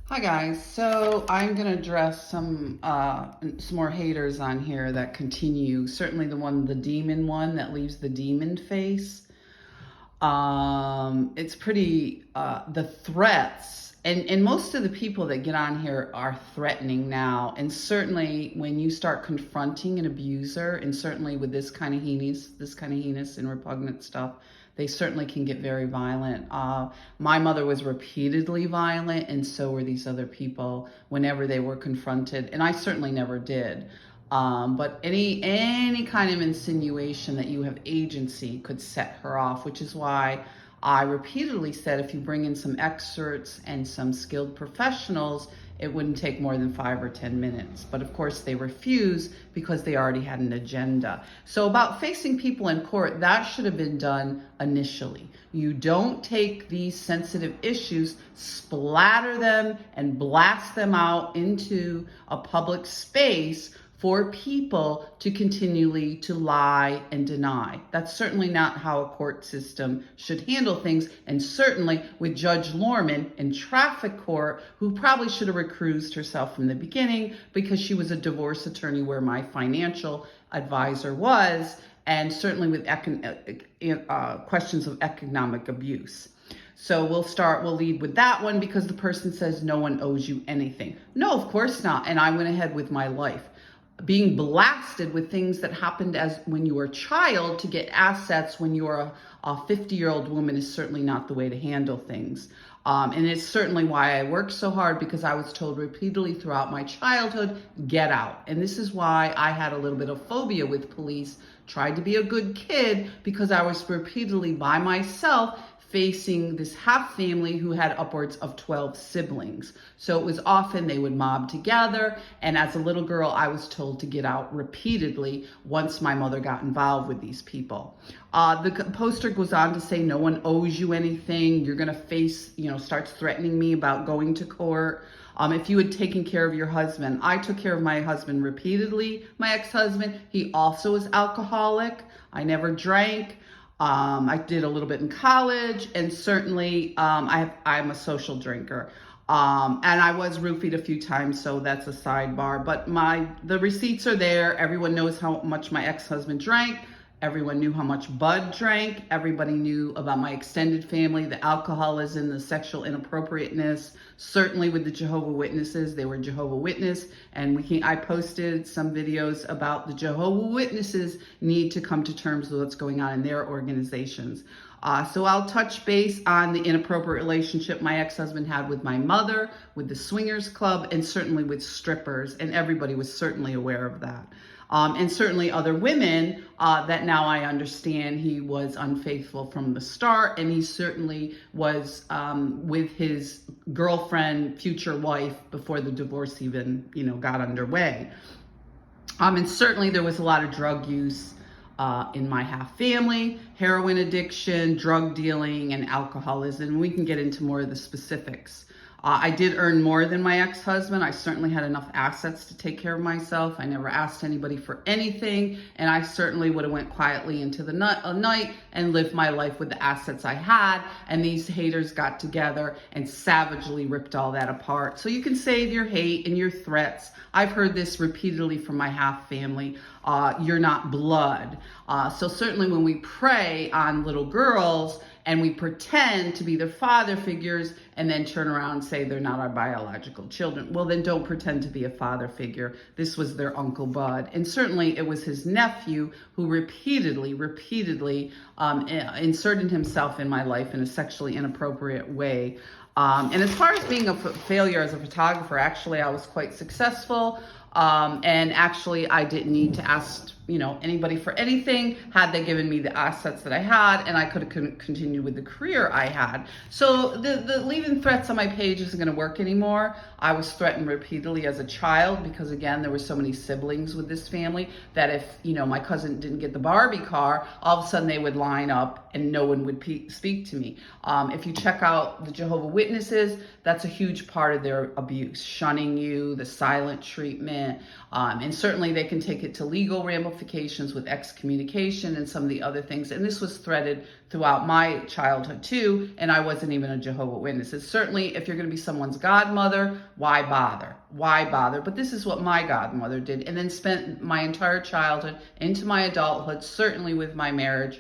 Hi guys, so I'm going to address some more haters on here that continue. Certainly the demon one that leaves the demon face. It's pretty the threats and most of the people that get on here are threatening now. And certainly when you start confronting an abuser, and certainly with this kind of heinous and repugnant stuff, they certainly can get very violent. My mother was repeatedly violent, and so were these other people whenever they were confronted, and I certainly never did. But any kind of insinuation that you have agency could set her off, which is why I repeatedly said if you bring in some experts and some skilled professionals, it wouldn't take more than 5 or 10 minutes. But of course they refuse because they already had an agenda. So about facing people in court, that should have been done initially. You don't take these sensitive issues, splatter them and blast them out into a public space for people to continually to lie and deny. That's certainly not how a court system should handle things, and certainly with Judge Lorman in traffic court, who probably should have recused herself from the beginning because she was a divorce attorney where my financial advisor was, and certainly with questions of economic abuse. So we'll lead with that one because the person says no one owes you anything. No, of course not. And I went ahead with my life. Being blasted with things that happened as when you were a child to get assets when you're a 50-year-old woman is certainly not the way to handle things. And it's certainly why I worked so hard, because I was told repeatedly throughout my childhood, get out. And this is why I had a little bit of phobia with police, tried to be a good kid because I was repeatedly by myself facing this half family who had upwards of 12 siblings. So it was often they would mob together. And as a little girl, I was told to get out repeatedly once my mother got involved with these people. The poster goes on to say, no one owes you anything. You're going to face, starts threatening me about going to court. If you had taken care of your husband, I took care of my husband repeatedly, my ex-husband. He also is alcoholic. I never drank. I did a little bit in college, and certainly I'm a social drinker. And I was roofied a few times, so that's a sidebar. But the receipts are there. Everyone knows how much my ex-husband drank. Everyone knew how much Bud drank. Everybody knew about my extended family, the alcoholism, the sexual inappropriateness. Certainly with the Jehovah's Witnesses, they were Jehovah's Witness, and I posted some videos about the Jehovah's Witnesses need to come to terms with what's going on in their organizations. So I'll touch base on the inappropriate relationship my ex-husband had with my mother, with the swingers club, and certainly with strippers, and everybody was certainly aware of that. And certainly other women that now I understand he was unfaithful from the start, and he certainly was with his girlfriend, future wife, before the divorce even, got underway. And certainly there was a lot of drug use in my half family, heroin addiction, drug dealing, and alcoholism. We can get into more of the specifics. I did earn more than my ex-husband. I certainly had enough assets to take care of myself. I never asked anybody for anything, and I certainly would have went quietly into the night and lived my life with the assets I had, and these haters got together and savagely ripped all that apart. So you can save your hate and your threats. I've heard this repeatedly from my half family. You're not blood. So certainly when we prey on little girls and we pretend to be their father figures and then turn around and say they're not our biological children, well, then don't pretend to be a father figure. This was their Uncle Bud. And certainly it was his nephew who repeatedly inserted himself in my life in a sexually inappropriate way. And as far as being a failure as a photographer, actually, I was quite successful. And actually, I didn't need to ask, anybody for anything had they given me the assets that I had, and I could have continued with the career I had. So the leaving threats on my page isn't going to work anymore. I was threatened repeatedly as a child because, again, there were so many siblings with this family that if, my cousin didn't get the Barbie car, all of a sudden they would line up and no one would speak to me. If you check out the Jehovah's Witnesses, that's a huge part of their abuse, shunning you, the silent treatment, and certainly they can take it to legal ramifications ramifications with excommunication and some of the other things. And this was threaded throughout my childhood too, and I wasn't even a Jehovah's Witness. It's certainly, if you're going to be someone's godmother, why bother? Why bother? But this is what my godmother did, and then spent my entire childhood into my adulthood, certainly with my marriage,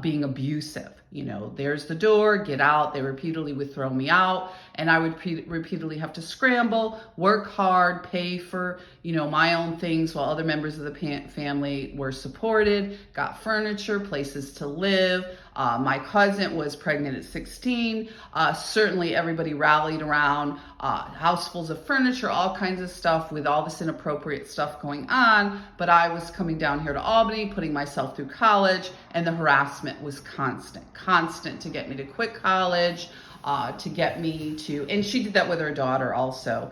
being abusive. You know, there's the door, get out. They repeatedly would throw me out, and I would repeatedly have to scramble, work hard, pay for, you know, my own things while other members of the family were supported, got furniture, places to live. My cousin was pregnant at 16. Certainly everybody rallied around, housefuls of furniture, all kinds of stuff with all this inappropriate stuff going on. But I was coming down here to Albany, putting myself through college, and the harassment was constant to get me to quit college, to get me to, and she did that with her daughter also.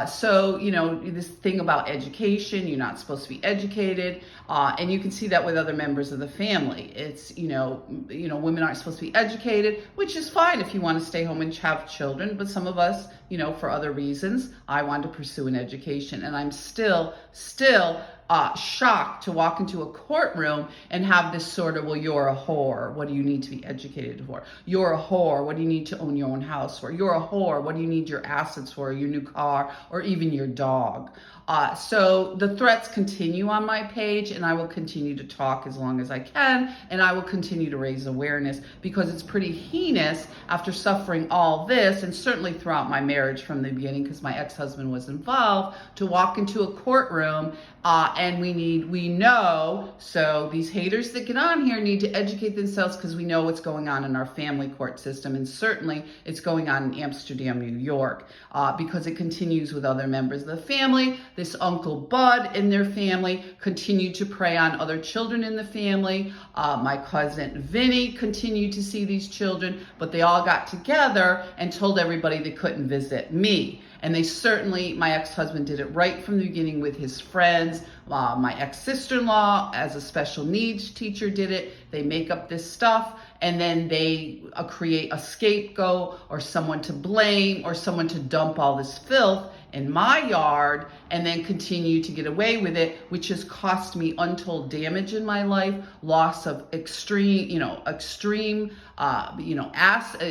So, you know, this thing about education, you're not supposed to be educated. And you can see that with other members of the family. It's, you know, women aren't supposed to be educated, which is fine if you want to stay home and have children. But some of us, you know, for other reasons, I wanted to pursue an education. And I'm still shocked to walk into a courtroom and have this sort of, well, you're a whore. What do you need to be educated for? You're a whore. What do you need to own your own house for? You're a whore. What do you need your assets for? Your new car or even your dog? So the threats continue on my page, and I will continue to talk as long as I can, and I will continue to raise awareness because it's pretty heinous after suffering all this, and certainly throughout my marriage from the beginning because my ex-husband was involved, to walk into a courtroom and we know, so these haters that get on here need to educate themselves because we know what's going on in our family court system, and certainly it's going on in Amsterdam, New York, because it continues with other members of the family. This Uncle Bud and their family continued to prey on other children in the family. My cousin Vinny continued to see these children, but they all got together and told everybody they couldn't visit me. And they certainly, my ex-husband did it right from the beginning with his friends. My ex-sister-in-law, as a special needs teacher, did it. They make up this stuff, and then they create a scapegoat or someone to blame or someone to dump all this filth in my yard and then continue to get away with it, which has cost me untold damage in my life, loss of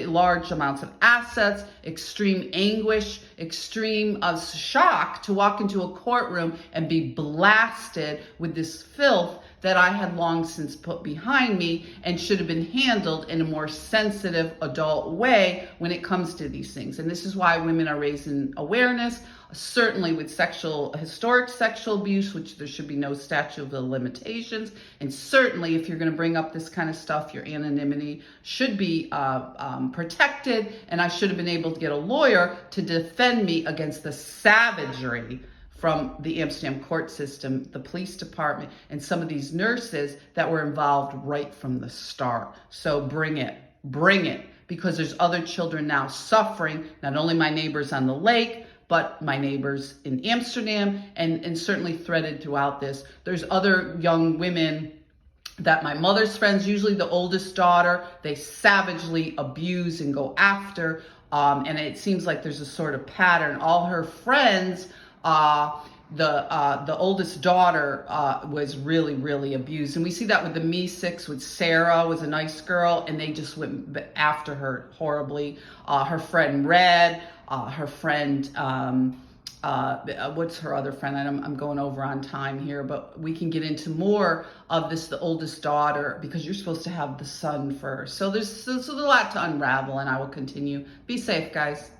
large amounts of assets, extreme anguish, extreme shock to walk into a courtroom and be blasted with this filth that I had long since put behind me and should have been handled in a more sensitive adult way when it comes to these things. And this is why women are raising awareness, certainly with historic sexual abuse, which there should be no statute of limitations. And certainly if you're going to bring up this kind of stuff, your anonymity should be protected. And I should have been able to get a lawyer to defend me against the savagery from the Amsterdam court system, the police department, and some of these nurses that were involved right from the start. So bring it, because there's other children now suffering, not only my neighbors on the lake, but my neighbors in Amsterdam, and certainly threaded throughout this. There's other young women that my mother's friends, usually the oldest daughter, they savagely abuse and go after, and it seems like there's a sort of pattern. All her friends, the oldest daughter was really abused, and we see that with the Me6, with Sarah, was a nice girl, and they just went after her horribly. Her friend Red, her friend what's her other friend? I'm going over on time here, but we can get into more of this, the oldest daughter, because you're supposed to have the son first. So there's a lot to unravel, and I will continue. Be safe, guys.